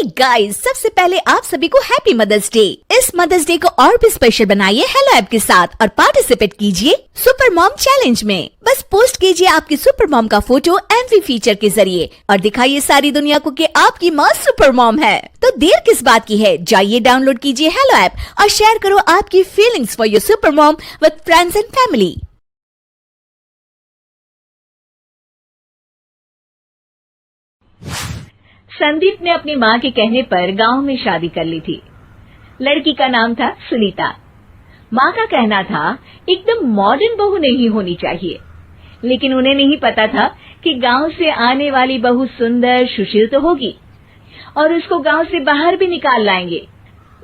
Hey guys, सबसे पहले आप सभी को हैप्पी मदर्स डे। इस मदर्स डे को और भी स्पेशल बनाइए हेलो ऐप के साथ और पार्टिसिपेट कीजिए सुपर मॉम चैलेंज में। बस पोस्ट कीजिए आपकी सुपर मॉम का फोटो एमवी फीचर के जरिए और दिखाइए सारी दुनिया को कि आपकी माँ सुपर मॉम है। तो देर किस बात की है, जाइए डाउनलोड कीजिए हेलो ऐप और शेयर करो आपकी feelings for your super mom with friends and family. Sandeep ने अपनी माँ के कहने पर गांव में शादी कर ली थी। लड़की का नाम था सुनीता। माँ का कहना था एकदम मॉडर्न बहू नहीं होनी चाहिए, लेकिन उन्हें नहीं पता था कि गांव से आने वाली बहू सुंदर सुशील तो होगी और उसको गांव से बाहर भी निकाल लाएंगे,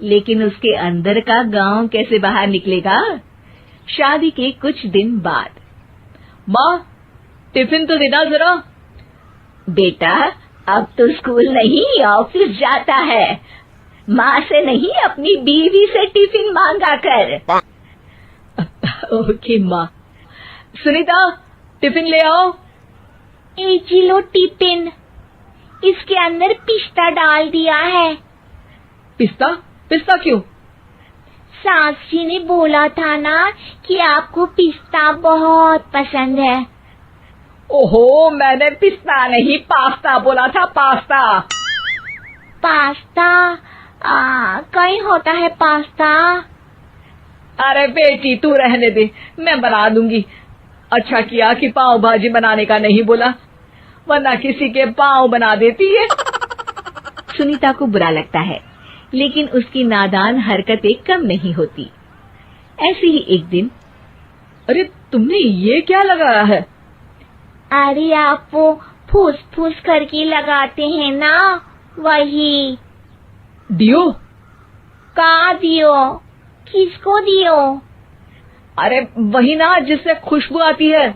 लेकिन उसके अंदर का गांव कैसे बाहर निकलेगा। शादी के कुछ दिन बाद, माँ टिफिन तो देना जरा। बेटा अब तो स्कूल नहीं ऑफिस जाता है, माँ से नहीं अपनी बीवी से टिफिन मांगा कर। ओके माँ। सुनीता टिफिन ले आओ। एक किलो टिफिन, इसके अंदर पिस्ता डाल दिया है। पिस्ता? पिस्ता क्यों? सास जी ने बोला था ना कि आपको पिस्ता बहुत पसंद है। ओहो, मैंने पिस्ता नहीं पास्ता बोला था, पास्ता। पास्ता? कहीं होता है पास्ता? अरे बेटी तू रहने दे, मैं बना दूंगी। अच्छा किया कि पाव भाजी बनाने का नहीं बोला, वरना किसी के पाव बना देती है। सुनीता को बुरा लगता है, लेकिन उसकी नादान हरकतें कम नहीं होती। ऐसे ही एक दिन, अरे तुमने ये क्या लगाया है? अरे आप वो फूस फूस करके लगाते हैं ना, वही। दियो? का दियो? किसको दियो? अरे वही ना जिससे खुशबू आती है।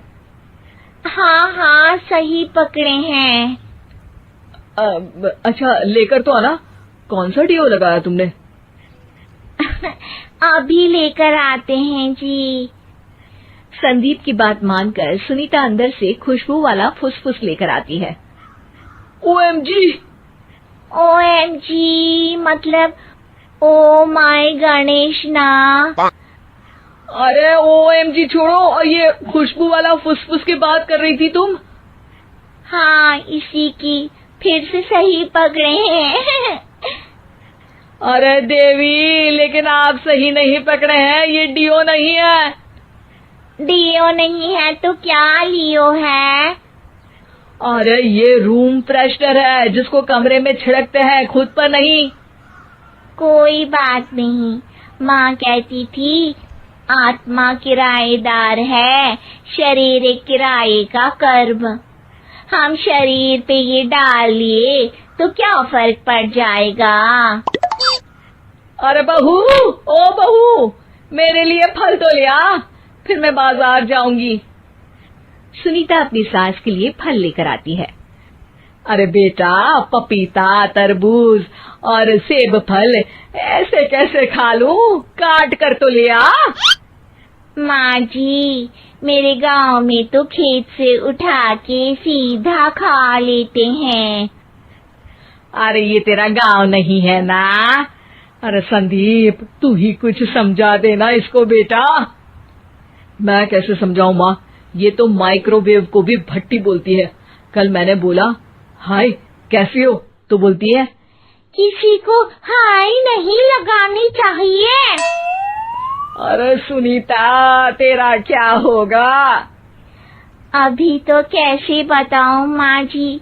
हाँ हाँ सही पकड़े हैं। अच्छा लेकर तो आना। कौन सा डियो लगाया तुमने? अभी लेकर आते हैं जी। संदीप की बात मानकर सुनीता अंदर से खुशबू वाला फुसफुस लेकर आती है। ओएमजी! ओएमजी मतलब ओ माय गणेश ना। अरे ओएमजी छोड़ो, और ये खुशबू वाला फुसफुस की बात कर रही थी तुम? हाँ इसी की, फिर से सही पकड़े हैं। अरे देवी, लेकिन आप सही नहीं पकड़े हैं, ये डियो नहीं है। डियो नहीं है तो क्या लियो है? अरे ये रूम फ्रेशनर है, जिसको कमरे में छिड़कते हैं, खुद पर नहीं। कोई बात नहीं, माँ कहती थी आत्मा किराएदार है, शरीर एक किराए का कर्म। हम शरीर पे ये डाल लिए तो क्या फर्क पड़ जाएगा। अरे बहू, ओ बहू, मेरे लिए फल तो ले आ, फिर मैं बाजार जाऊंगी। सुनीता अपनी सास के लिए फल लेकर आती है। अरे बेटा, पपीता, तरबूज और सेब फल ऐसे कैसे खा लूं, काट कर तो ले आ। माँ जी, मेरे गांव में तो खेत से उठा के सीधा खा लेते हैं। अरे ये तेरा गांव नहीं है ना। अरे संदीप, तू ही कुछ समझा देना इसको बेटा। मैं कैसे समझाऊं माँ, ये तो माइक्रोवेव को भी भट्टी बोलती है। कल मैंने बोला हाय कैसी हो, तो बोलती है किसी को हाय नहीं लगानी चाहिए। अरे सुनीता, तेरा क्या होगा? अभी तो कैसे बताऊं माँ जी,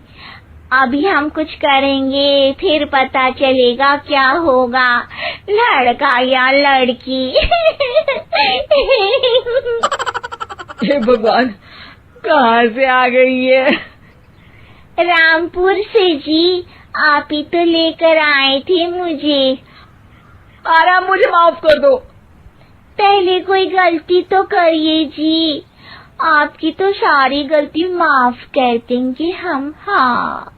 अभी हम कुछ करेंगे फिर पता चलेगा क्या होगा, लड़का या लड़की। हे भगवान, कहाँ से आ गई है? रामपुर से जी, आप ही तो लेकर आए थे मुझे। अरे मुझे माफ कर दो। पहले कोई गलती तो करिए जी, आपकी तो सारी गलती माफ कर देंगे हम। हाँ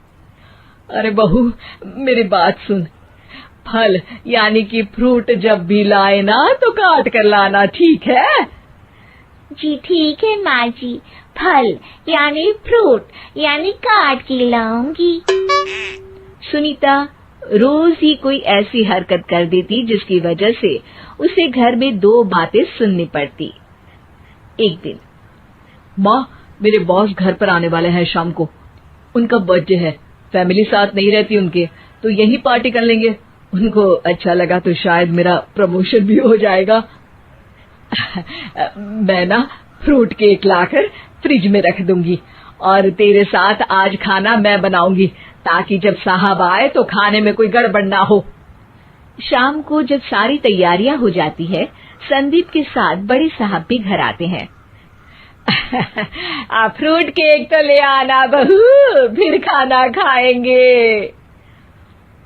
अरे बहू, मेरी बात सुन। फल यानी कि फ्रूट जब भी लाए ना तो काट कर लाना, ठीक है? जी ठीक है माँ जी, फल यानी फ्रूट यानी काट के लाऊंगी। सुनीता रोज ही कोई ऐसी हरकत कर देती जिसकी वजह से उसे घर में 2 बातें सुननी पड़ती। एक दिन, माँ, मेरे बॉस घर पर आने वाले हैं शाम को। उनका बर्थडे है, फैमिली साथ नहीं रहती उनके, तो यही पार्टी कर लेंगे। उनको अच्छा लगा तो शायद मेरा प्रमोशन भी हो जाएगा। मैं ना फ्रूट केक लाकर फ्रिज में रख दूंगी और तेरे साथ आज खाना मैं बनाऊंगी, ताकि जब साहब आए तो खाने में कोई गड़बड़ ना हो। शाम को जब सारी तैयारियां हो जाती है, संदीप के साथ बड़े साहब भी घर आते हैं। फ्रूट केक तो ले आना बहू, फिर खाना खाएंगे।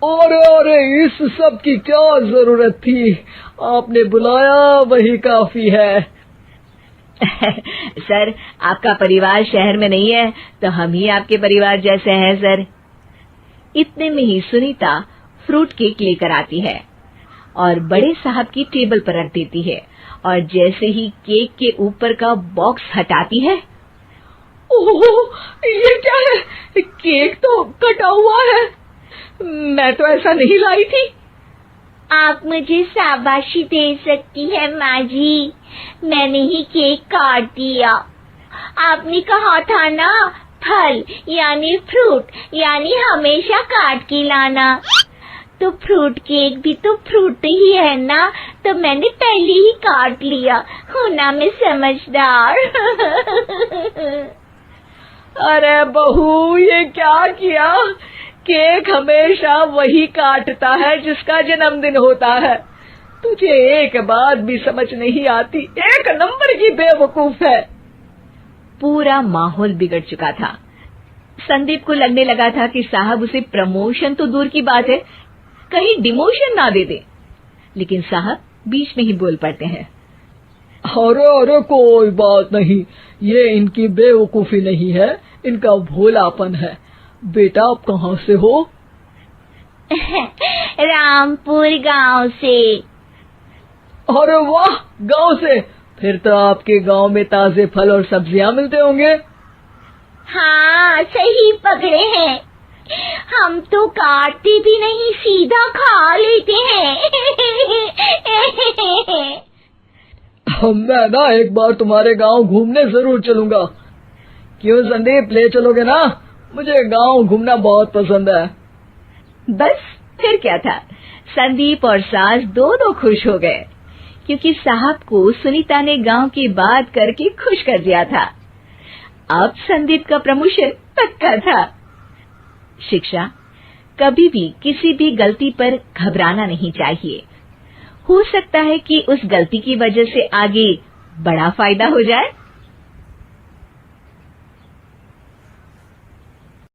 अरे इस सब की क्या जरूरत थी, आपने बुलाया वही काफी है। सर, आपका परिवार शहर में नहीं है तो हम ही आपके परिवार जैसे हैं सर। इतने में ही सुनीता फ्रूट केक लेकर आती है और बड़े साहब की टेबल पर रख देती है, और जैसे ही केक के ऊपर का बॉक्स हटाती है, ओह, ये क्या है? केक तो कटा हुआ है, मैं तो ऐसा नहीं लाई थी। आप मुझे शाबाशी दे सकती है माँ जी, मैंने ही केक काट दिया। आपने कहा था ना, फल यानी फ्रूट यानी हमेशा काट के लाना, तो फ्रूट केक भी तो फ्रूट ही है ना, तो मैंने पहले ही काट लिया। हूँ ना मैं समझदार। अरे बहू, ये क्या किया? केक हमेशा वही काटता है जिसका जन्मदिन होता है। तुझे एक बात भी समझ नहीं आती, एक नंबर की बेवकूफ है। पूरा माहौल बिगड़ चुका था। संदीप को लगने लगा था कि साहब उसे प्रमोशन तो दूर की बात है, कहीं डिमोशन ना दे दे, लेकिन साहब बीच में ही बोल पड़ते हैं। अरे कोई बात नहीं, ये इनकी बेवकूफी नहीं है, इनका भोलापन है। बेटा, आप कहाँ से हो? रामपुर गांव से। अरे वाह, गांव से? फिर तो आपके गांव में ताजे फल और सब्जियां मिलते होंगे। हाँ, सही पकड़े हैं। हम तो काटते भी नहीं, सीधा खा लेते हैं। मैं ना एक बार तुम्हारे गांव घूमने जरूर चलूंगा। क्यों संदीप, ले चलोगे ना? मुझे गांव घूमना बहुत पसंद है। बस फिर क्या था, संदीप और सास दोनों खुश हो गए, क्योंकि साहब को सुनीता ने गांव की बात करके खुश कर दिया था। अब संदीप का प्रमोशन पक्का था। शिक्षा, कभी भी किसी भी गलती पर घबराना नहीं चाहिए। हो सकता है कि उस गलती की वजह से आगे बड़ा फायदा हो जाए।